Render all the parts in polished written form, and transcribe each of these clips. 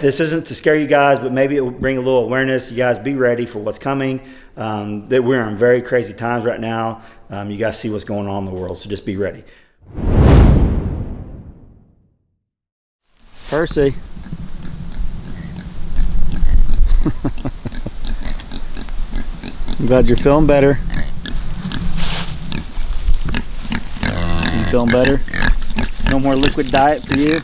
this isn't to scare you guys, but maybe it will bring a little awareness. You guys be ready for what's coming. That we're in very crazy times right now. You guys see what's going on in the world, so just be ready. Percy. I'm glad you're feeling better. You feeling better? No more liquid diet for you?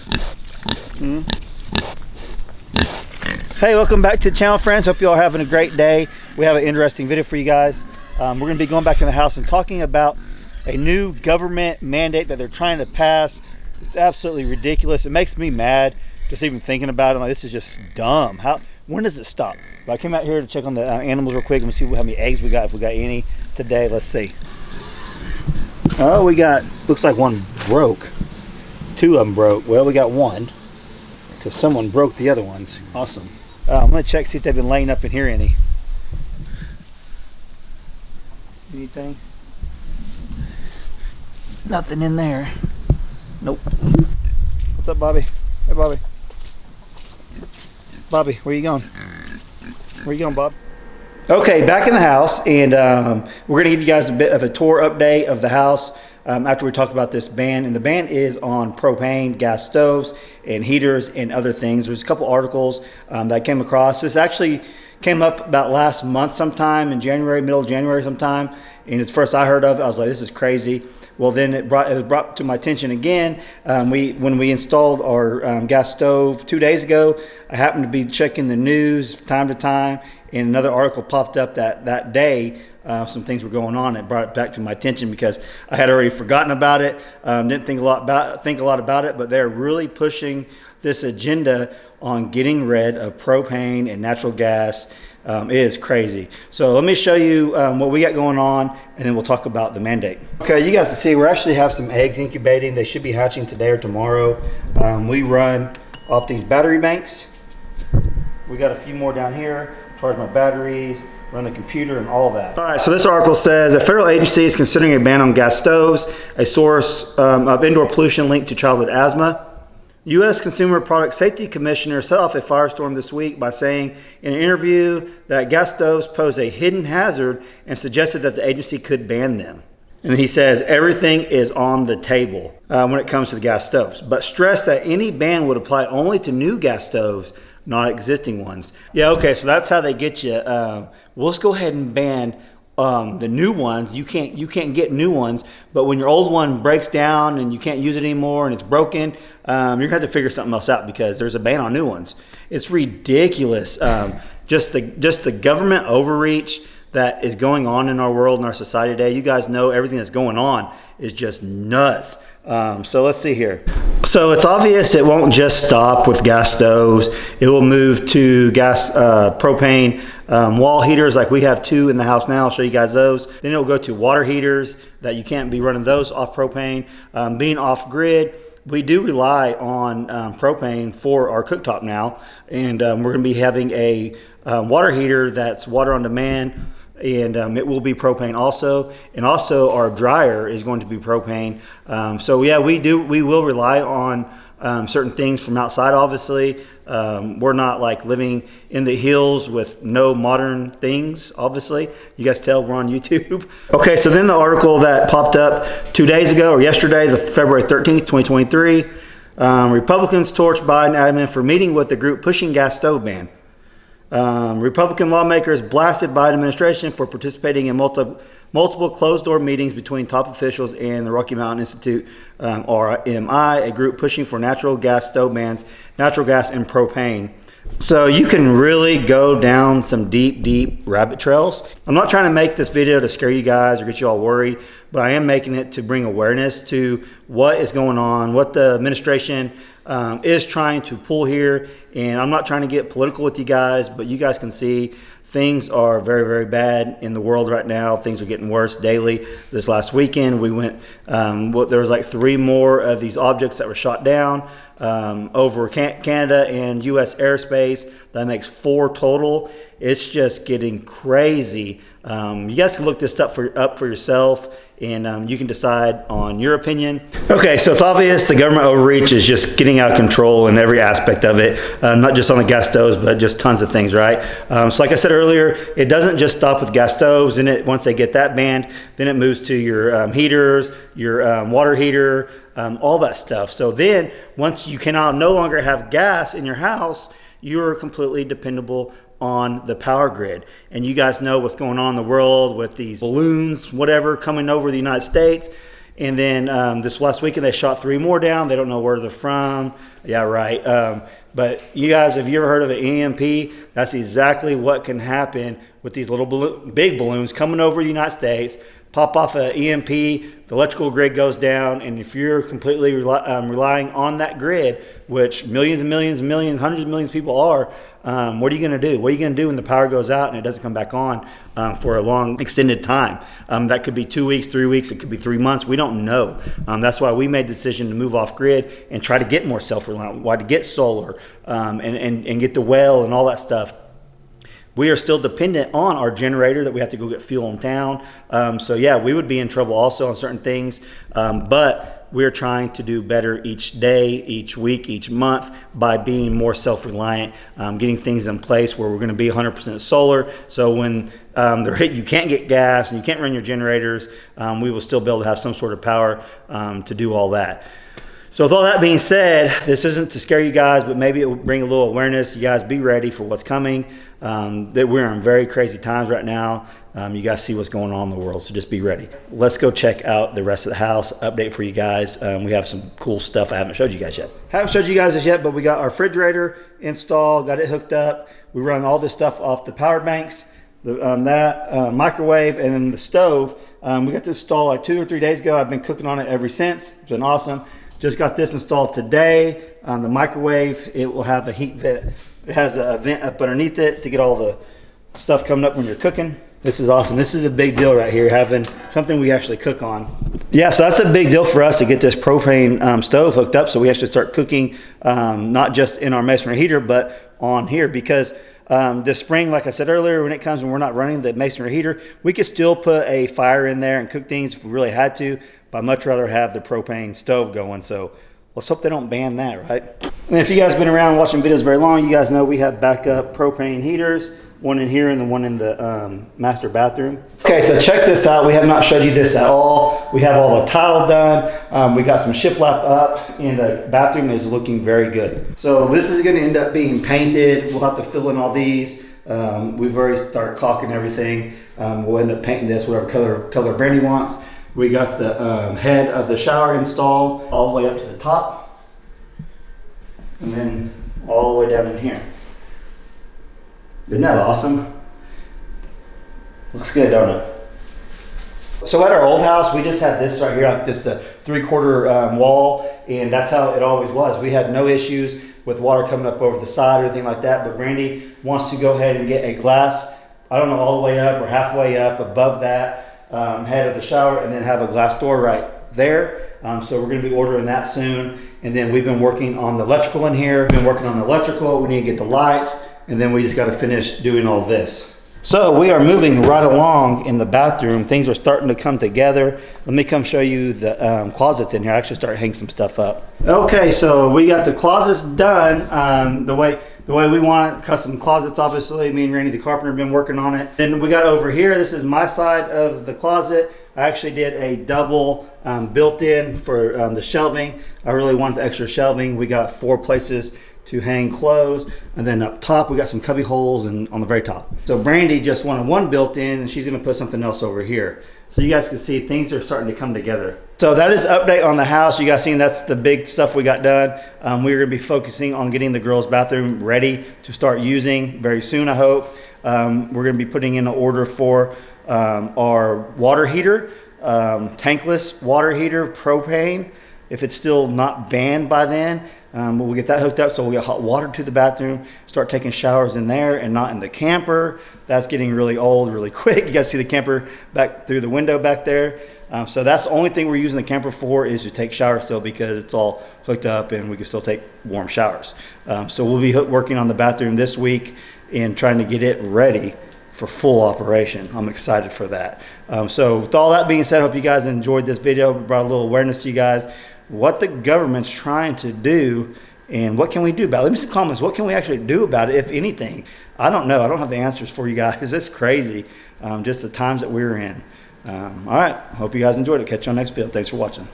Hey, welcome back to the channel, friends. Hope you all are having a great day. We have an interesting video for you guys. We're going to be going back in the house and talking about a new government mandate that they're trying to pass. It's absolutely ridiculous. It makes me mad just even thinking about it. I'm like, this is just dumb. When does it stop? But I came out here to check on the animals real quick and see how many eggs we got, if we got any today. Let's see. Oh, we got, looks like one broke. 2 of them broke. Well, we got one because someone broke the other ones. Awesome. I'm going to check, see if they've been laying up in here any. Anything? Nothing in there. Nope. What's up, Bobby? Hey, Bobby. Bobby, where you going? Where you going, Bob? Okay, back in the house, and we're going to give you guys a bit of a tour update of the house after we talk about this ban. And the ban is on propane, gas stoves, and heaters, and other things. There's a couple articles that I came across. This actually came up about last month sometime in January, middle of January sometime, and it's the first I heard of it. I was like, this is crazy. Well, then it was brought to my attention again. When we installed our gas stove 2 days ago, I happened to be checking the news from time to time, and another article popped up that day. Some things were going on. It brought it back to my attention because I had already forgotten about it. Didn't think a lot about it, but they're really pushing this agenda on getting rid of propane and natural gas. It is crazy. So let me show you what we got going on, and then we'll talk about the mandate. Okay, you guys can see we actually have some eggs incubating. They should be hatching today or tomorrow. We run off these battery banks. We got a few more down here. Charge my batteries, run the computer, and all that. All right, so this article says a federal agency is considering a ban on gas stoves, a source of indoor pollution linked to childhood asthma. U.S. Consumer Product Safety Commissioner set off a firestorm this week by saying in an interview that gas stoves pose a hidden hazard and suggested that the agency could ban them. And he says everything is on the table when it comes to the gas stoves, but stressed that any ban would apply only to new gas stoves, not existing ones. Yeah, okay, so that's how they get you. We'll just go ahead and ban the new ones. You can't get new ones, but when your old one breaks down and you can't use it anymore and it's broken, you're gonna have to figure something else out because there's a ban on new ones. It's ridiculous. Just the government overreach that is going on in our world and our society today. You guys know everything that's going on is just nuts. So let's see here. So it's obvious it won't just stop with gas stoves. It will move to gas, propane wall heaters, like we have 2 in the house now. I'll show you guys those. Then it'll go to water heaters that you can't be running those off propane. Being off grid, we do rely on propane for our cooktop now. And we're gonna be having a water heater that's water on demand, and it will be propane also, and also our dryer is going to be propane. So yeah, we will rely on certain things from outside. Obviously, we're not like living in the hills with no modern things. Obviously, you guys tell we're on YouTube. Okay, so then the article that popped up 2 days ago, or yesterday, the February 13th, 2023, Republicans torch Biden admin for meeting with the group pushing gas stove ban. Republican lawmakers blasted Biden administration for participating in multiple closed-door meetings between top officials and the Rocky Mountain Institute, RMI, a group pushing for natural gas stove bans, natural gas and propane. So you can really go down some deep rabbit trails. I'm not trying to make this video to scare you guys or get you all worried, but I am making it to bring awareness to what is going on, what the administration is trying to pull here. And I'm not trying to get political with you guys, but you guys can see things are very bad in the world right now. Things are getting worse daily. This last weekend, we went, there was like 3 more of these objects that were shot down over Canada and U.S. airspace. That makes 4 total. It's just getting crazy. You guys can look this stuff up for yourself, and you can decide on your opinion. Okay, so it's obvious the government overreach is just getting out of control in every aspect of it. not just on the gas stoves, but just tons of things, right? So like I said earlier, it doesn't just stop with gas stoves. And once they get that banned, then it moves to your heaters, your water heater, all that stuff. So then once you cannot no longer have gas in your house, you're completely dependable on the power grid. And you guys know what's going on in the world with these balloons, whatever, coming over the United States. And then this last weekend, they shot 3 more down. They don't know where they're from. Yeah, right. But you guys, have you ever heard of an EMP? That's exactly what can happen with these little big balloons coming over the United States. Pop off an EMP, the electrical grid goes down, and if you're completely relying on that grid, which millions and millions and millions, hundreds of millions of people are, what are you going to do? What are you going to do when the power goes out and it doesn't come back on for a long extended time? That could be 2 weeks, 3 weeks, it could be 3 months. We don't know. That's why we made the decision to move off grid and try to get more self-reliant, why to get solar and get the well and all that stuff. We are still dependent on our generator that we have to go get fuel in town. So yeah, we would be in trouble also on certain things, but we're trying to do better each day, each week, each month by being more self-reliant, getting things in place where we're going to be 100% solar. So when you can't get gas and you can't run your generators, we will still be able to have some sort of power to do all that. So with all that being said, this isn't to scare you guys, but maybe it will bring a little awareness. You guys be ready for what's coming. That we're in very crazy times right now. You guys see what's going on in the world, so just be ready. Let's go check out the rest of the house, update for you guys. We have some cool stuff I haven't showed you guys yet. Haven't showed you guys this yet, but we got our refrigerator installed, got it hooked up. We run all this stuff off the power banks, the microwave, and then the stove. We got this installed like 2 or 3 days ago. I've been cooking on it ever since. It's been awesome. Just got this installed today. The microwave, it will have a heat vent. It has a vent up underneath it to get all the stuff coming up when you're cooking. This is awesome. This is a big deal right here, having something we actually cook on. Yeah, so that's a big deal for us to get this propane stove hooked up so we actually start cooking, not just in our masonry heater, but on here, because this spring, like I said earlier, when we're not running the masonry heater, we could still put a fire in there and cook things if we really had to, but I'd much rather have the propane stove going. So let's hope they don't ban that, right? And if you guys have been around watching videos very long, you guys know we have backup propane heaters, one in here and the one in the master bathroom. Okay, so check this out. We have not showed you this at all. We have all the tile done. We got some shiplap up, and the bathroom is looking very good. So this is gonna end up being painted. We'll have to fill in all these. We've already started caulking everything. We'll end up painting this whatever color Brandy wants. We got the head of the shower installed all the way up to the top, and then all the way down in here. Isn't that awesome? Looks good, don't it? So at our old house, we just had this right here, like just a 3/4 wall, and that's how it always was. We had no issues with water coming up over the side or anything like that, but Brandy wants to go ahead and get a glass, I don't know, all the way up or halfway up above that head of the shower, and then have a glass door right there. So we're going to be ordering that soon. And then we've been working on the electrical in here. We've been working on the electrical. We need to get the lights, and then we just got to finish doing all this. So we are moving right along in the bathroom. Things are starting to come together. Let me come show you the closets in here. I actually started hanging some stuff up. Okay, so we got the closets done the way we want it. Custom closets, obviously. Me and Randy, the carpenter, have been working on it. Then we got over here. This is my side of the closet. I actually did a double built-in for the shelving. I really wanted the extra shelving. We got 4 places to hang clothes, and then up top we got some cubby holes and on the very top. So Brandy just wanted 1 built-in, and she's gonna put something else over here. So you guys can see things are starting to come together. So that is update on the house. You guys seen that's the big stuff we got done. We're gonna be focusing on getting the girls' bathroom ready to start using very soon, I hope. We're gonna be putting in an order for our water heater, tankless water heater, propane. If it's still not banned by then, we'll get that hooked up so we'll get hot water to the bathroom, start taking showers in there and not in the camper. That's getting really old really quick. You guys see the camper back through the window back there. So that's the only thing we're using the camper for, is to take showers still, because it's all hooked up and we can still take warm showers. So we'll be working on the bathroom this week and trying to get it ready for full operation. I'm excited for that. So with all that being said, I hope you guys enjoyed this video. We brought a little awareness to you guys what the government's trying to do And what can we do about it? Leave me some comments. What can we actually do about it, if anything? I don't know. I don't have the answers for you guys. It's crazy, just the times that we're in. All right. Hope you guys enjoyed it. Catch you on next video. Thanks for watching.